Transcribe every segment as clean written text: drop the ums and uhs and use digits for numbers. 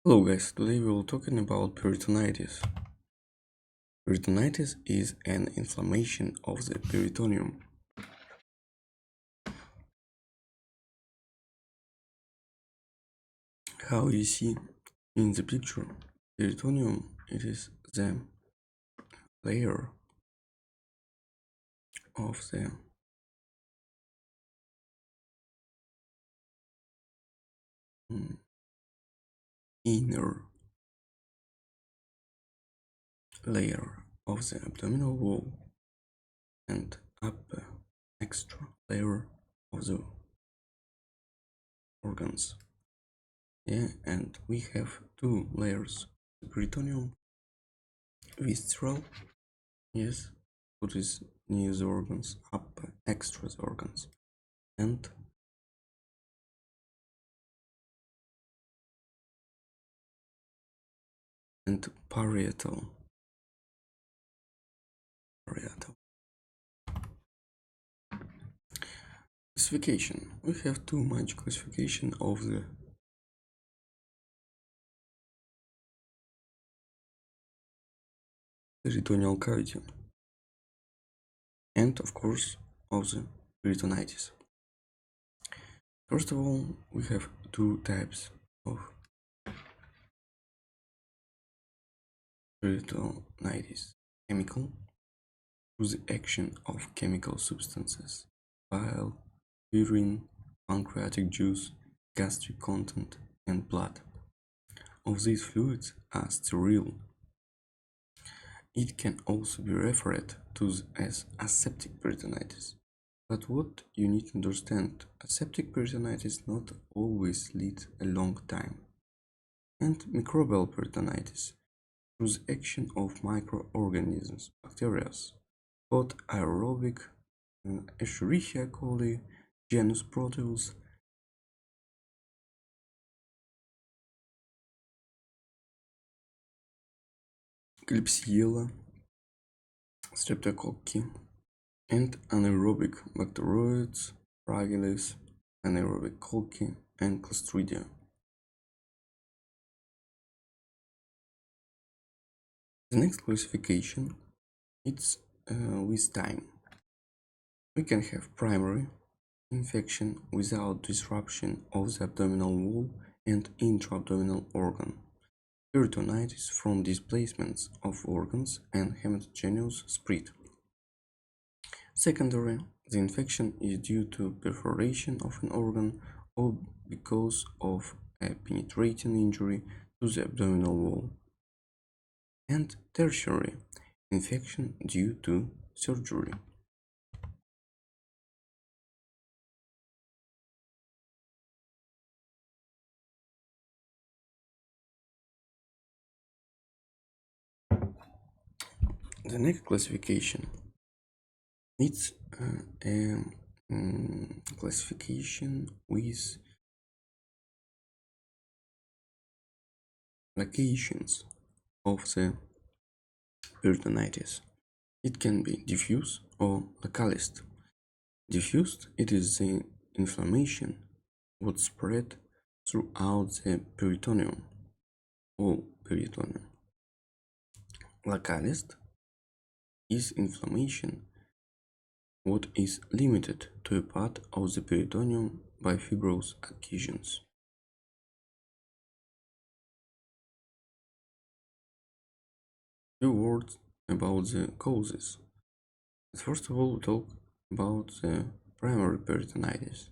Hello guys, today we will talking about peritonitis. Peritonitis is an inflammation of the peritoneum. How you see in the picture, peritoneum it is the layer of the inner layer of the abdominal wall and upper extra layer of the organs. Yeah, and we have two layers: the peritoneum visceral, yes, what is near the organs, upper extra the organs, and parietal. Parietal. Classification. We have too much classification of the peritoneal cavity and of course of the peritonitis. First of all, we have two types of peritonitis: chemical, through the action of chemical substances, bile, urine, pancreatic juice, gastric content, and blood. Of these fluids are sterile. It can also be referred to as aseptic peritonitis. But what you need to understand, aseptic peritonitis not always leads a long time. And microbial peritonitis, through the action of microorganisms, bacteria, both aerobic, Escherichia coli, genus Proteus, Klebsiella, Streptococci, and anaerobic bacteroides, Fragilis, anaerobic cocci, and Clostridia. The next classification it's with time. We can have primary infection without disruption of the abdominal wall and intra-abdominal organ, peritonitis from displacements of organs and hematogenous spread. Secondary, the infection is due to perforation of an organ or because of a penetrating injury to the abdominal wall. And tertiary, infection due to surgery. The next classification, it's a classification with locations of the peritonitis. It can be diffuse or localized. Diffused, it is the inflammation would spread throughout the peritoneum or peritoneum. Localized is inflammation what is limited to a part of the peritoneum by fibrous adhesions. Few words about the causes. First of all, we talk about the primary peritonitis.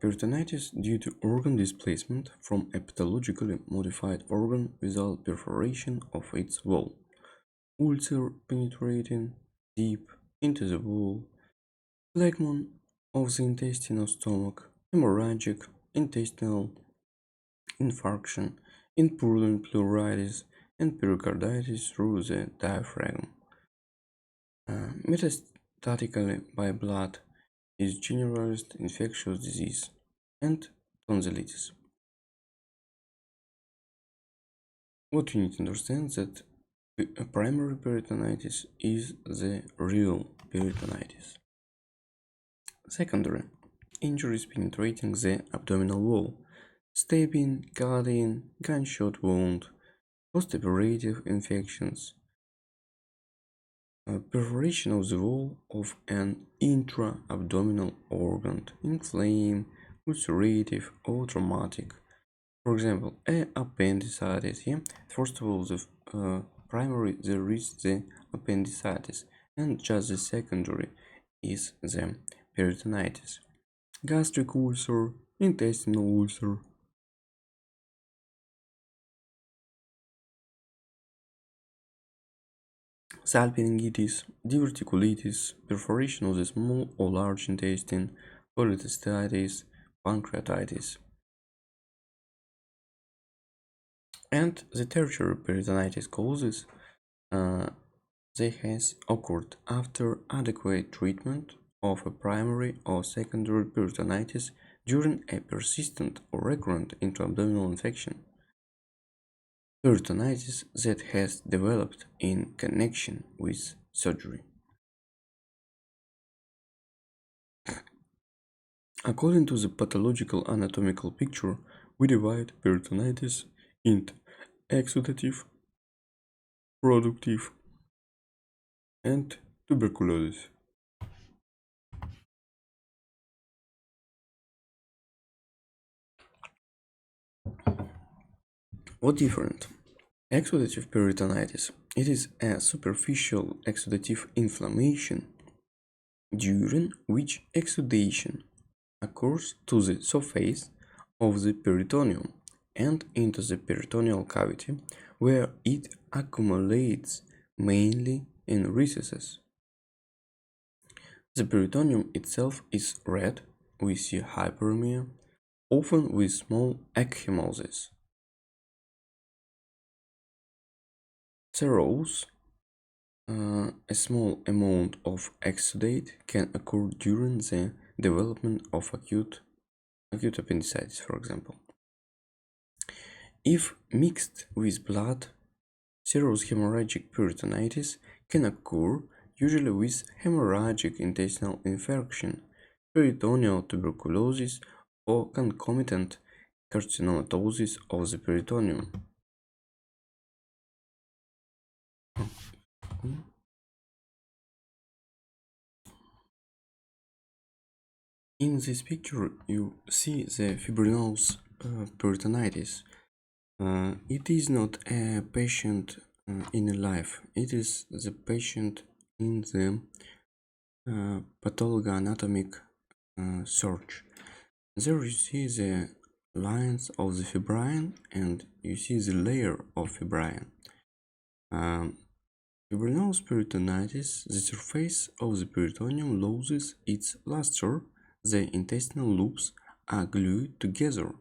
Peritonitis due to organ displacement from a pathologically modified organ without perforation of its wall, ulcer penetrating deep into the wall, phlegmon of the intestine or stomach, hemorrhagic intestinal infarction, impurulent pleuritis, and pericarditis through the diaphragm. Metastatically by blood is generalized infectious disease and tonsillitis. What you need to understand that primary peritonitis is the real peritonitis. Secondary injuries penetrating the abdominal wall, stabbing, cutting, gunshot wound, postoperative infections, perforation of the wall of an intra-abdominal organ, inflamed, ulcerative, or traumatic. For example, appendicitis. Yeah, first of all, the primary there is the appendicitis, and just the secondary is the peritonitis, gastric ulcer, intestinal ulcer, salpingitis, diverticulitis, perforation of the small or large intestine, cholecystitis, pancreatitis, and the tertiary peritonitis causes they has occurred after adequate treatment of a primary or secondary peritonitis during a persistent or recurrent intra-abdominal infection. Peritonitis that has developed in connection with surgery. According to the pathological anatomical picture, we divide peritonitis into exudative, productive, and tuberculosis. What different? Exudative peritonitis. It is a superficial exudative inflammation during which exudation occurs to the surface of the peritoneum and into the peritoneal cavity, where it accumulates mainly in recesses. The peritoneum itself is red, we see hyperemia, often with small ecchymosis. Cirrhosis, a small amount of exudate can occur during the development of acute appendicitis, for example. If mixed with blood, serous hemorrhagic peritonitis can occur usually with hemorrhagic intestinal infarction, peritoneal tuberculosis, or concomitant carcinomatosis of the peritoneum. In this picture, you see the fibrinous peritonitis. It is not a patient in a life, it is the patient in the pathologoanatomic search. There you see the lines of the fibrin and you see the layer of fibrin. Fibrinous peritonitis, the surface of the peritoneum loses its luster, the intestinal loops are glued together.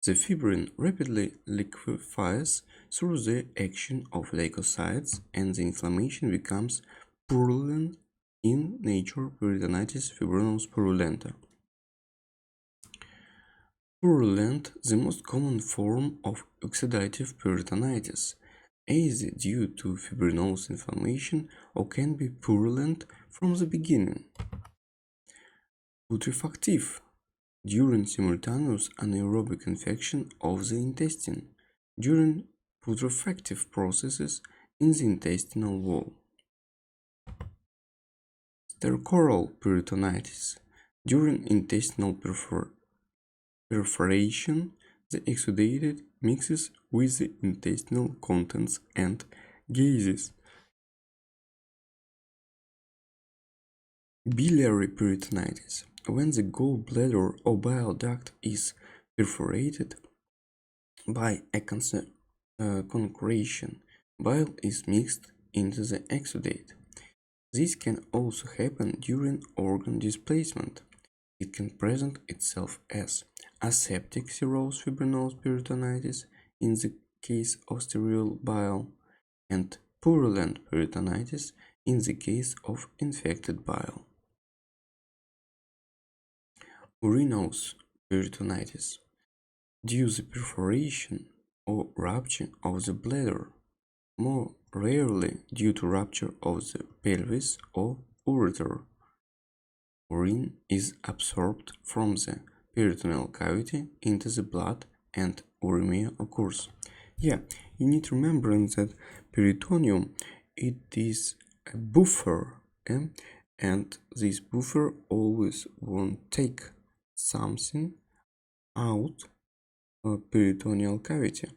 The fibrin rapidly liquefies through the action of leukocytes and the inflammation becomes purulent in nature. Peritonitis fibrinous purulenta. Purulent, the most common form of oxidative peritonitis, is due to fibrinous inflammation or can be purulent from the beginning. Putrefactive, during simultaneous anaerobic infection of the intestine, during putrefactive processes in the intestinal wall. Stercoral peritonitis, during intestinal perforation, the exudated mixes with the intestinal contents and gases. Biliary peritonitis, when the gallbladder or bile duct is perforated by a concretion, bile is mixed into the exudate. This can also happen during organ displacement. It can present itself as aseptic serous fibrinous peritonitis in the case of sterile bile and purulent peritonitis in the case of infected bile. Urinous peritonitis, due to perforation or rupture of the bladder, more rarely due to rupture of the pelvis or ureter. urine is absorbed from the peritoneal cavity into the blood and uremia occurs. Yeah, you need to remember that peritoneum it is a buffer, and this buffer always won't take something out of peritoneal cavity,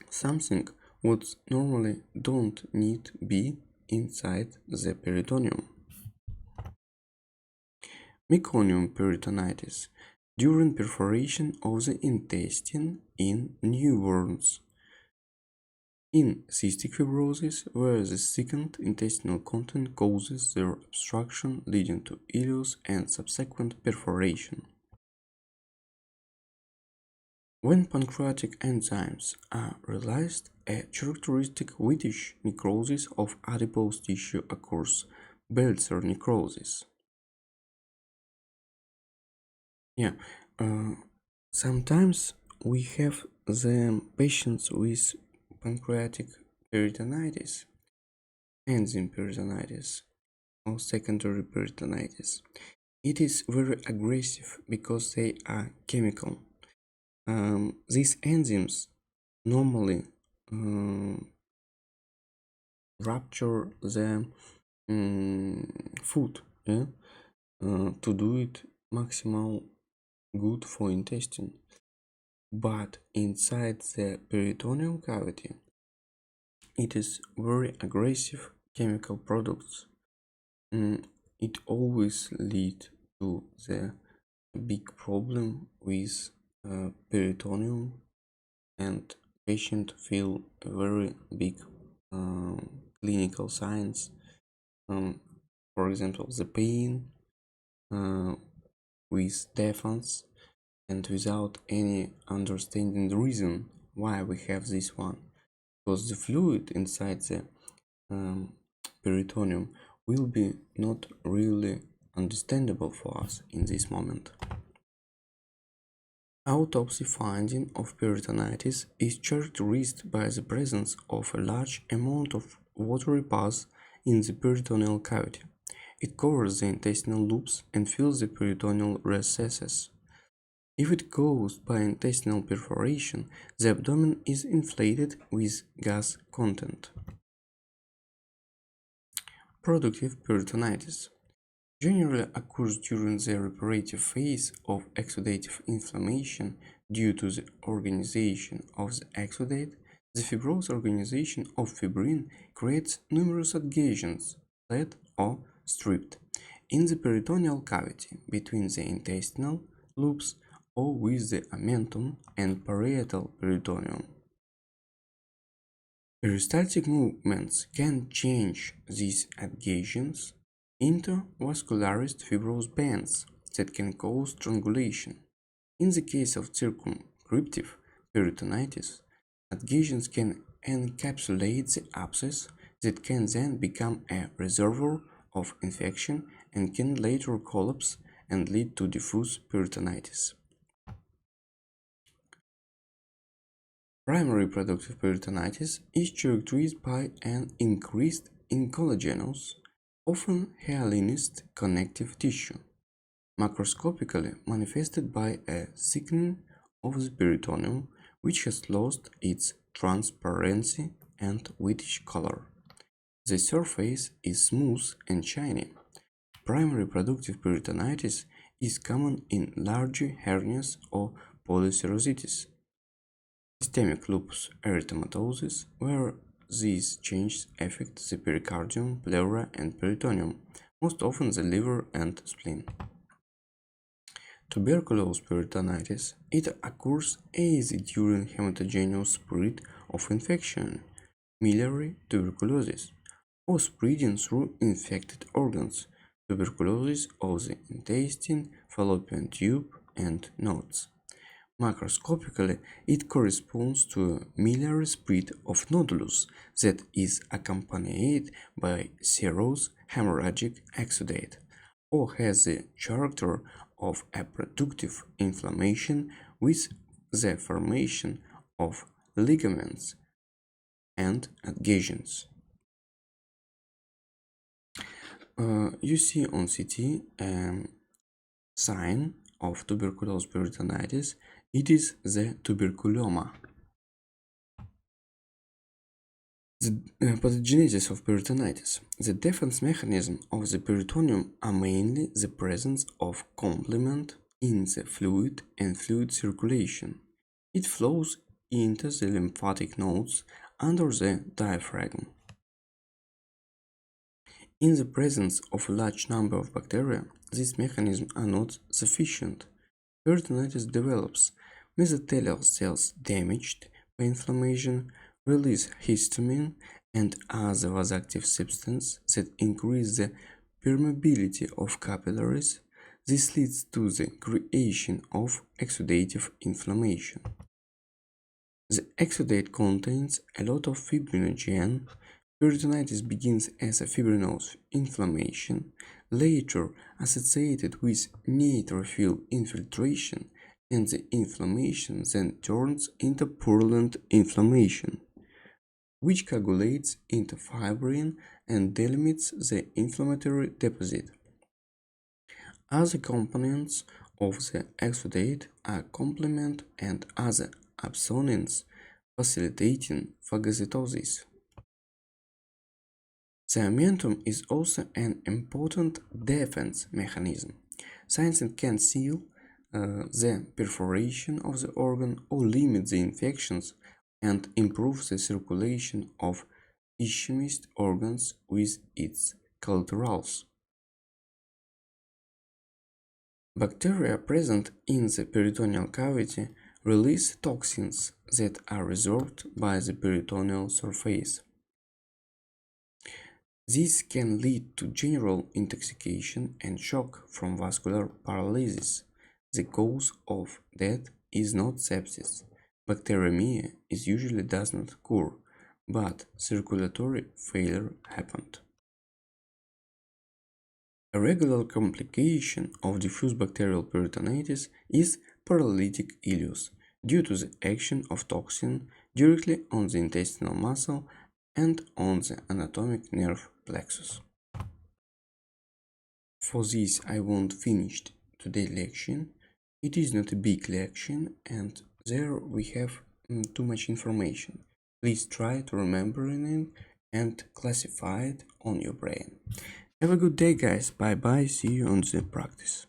something what normally don't need be inside the peritoneum. Meconium peritonitis during perforation of the intestine in newborns. In cystic fibrosis, where the thickened intestinal content causes their obstruction leading to ileus and subsequent perforation. When pancreatic enzymes are released, a characteristic whitish necrosis of adipose tissue occurs, Belzer necrosis. Yeah, uh, sometimes we have the patients with pancreatic peritonitis, enzyme peritonitis, or secondary peritonitis. It is very aggressive because they are chemical. These enzymes normally rupture the food, yeah, to do it maximal good for intestine. But inside the peritoneal cavity, it is very aggressive chemical products. It always lead to the big problem with peritoneum, and patient feel very big clinical signs. For example, the pain uh, with deafness and without any understanding the reason why we have this one, because the fluid inside the um, peritoneum will be not really understandable for us in this moment. Autopsy finding of peritonitis is characterized by the presence of a large amount of watery pus in the peritoneal cavity. It covers the intestinal loops and fills the peritoneal recesses. If it caused by intestinal perforation, the abdomen is inflated with gas content. Productive peritonitis generally occurs during the reparative phase of exudative inflammation due to the organization of the exudate. The fibrous organization of fibrin creates numerous adhesions, flat or stripped, in the peritoneal cavity between the intestinal loops or with the amentum and parietal peritoneum. Peristaltic movements can change these adhesions into vascularized fibrous bands that can cause strangulation. In the case of circumscriptive peritonitis, adhesions can encapsulate the abscess that can then become a reservoir of infection and can later collapse and lead to diffuse peritonitis. Primary productive peritonitis is characterized by an increase in collagenous, often hyalinized connective tissue, macroscopically manifested by a thickening of the peritoneum which has lost its transparency and whitish color. The surface is smooth and shiny. Primary productive peritonitis is common in large hernias or polycirrhosis, systemic lupus erythematosus, where these changes affect the pericardium, pleura, and peritoneum, most often the liver and spleen. Tuberculous peritonitis, it occurs either during hematogenous spread of infection, miliary tuberculosis, or spreading through infected organs, tuberculosis of the intestine, fallopian tube, and nodes. Macroscopically, it corresponds to a miliary spread of nodulus that is accompanied by serous hemorrhagic exudate, or has the character of a productive inflammation with the formation of ligaments and adhesions. You see on CT sign of tuberculous peritonitis. It is the tuberculoma. The pathogenesis of peritonitis. The defense mechanism of the peritoneum are mainly the presence of complement in the fluid and fluid circulation. It flows into the lymphatic nodes under the diaphragm. In the presence of a large number of bacteria, these mechanisms are not sufficient. Peritonitis develops mesothelial cells damaged by inflammation, release histamine and other vasoactive substances that increase the permeability of capillaries. This leads to the creation of exudative inflammation. The exudate contains a lot of fibrinogen. Peritonitis begins as a fibrinous inflammation, later associated with neutrophil infiltration, and the inflammation then turns into purulent inflammation, which coagulates into fibrin and delimits the inflammatory deposit. Other components of the exudate are complement and other absonins facilitating phagocytosis. Cementum is also an important defense mechanism, since it can seal the perforation of the organ or limit the infections and improve the circulation of ischemist organs with its collaterals. Bacteria present in the peritoneal cavity release toxins that are resorbed by the peritoneal surface. This can lead to general intoxication and shock from vascular paralysis. The cause of death is not sepsis. Bacteremia usually does not occur, but circulatory failure happened. A regular complication of diffuse bacterial peritonitis is paralytic ileus due to the action of toxin directly on the intestinal muscle and on the anatomic nerve plexus. For this I won't finish today's lecture. It is not a big lecture and there we have too much information. Please try to remember it and classify it on your brain. Have a good day guys. Bye bye. See you on the practice.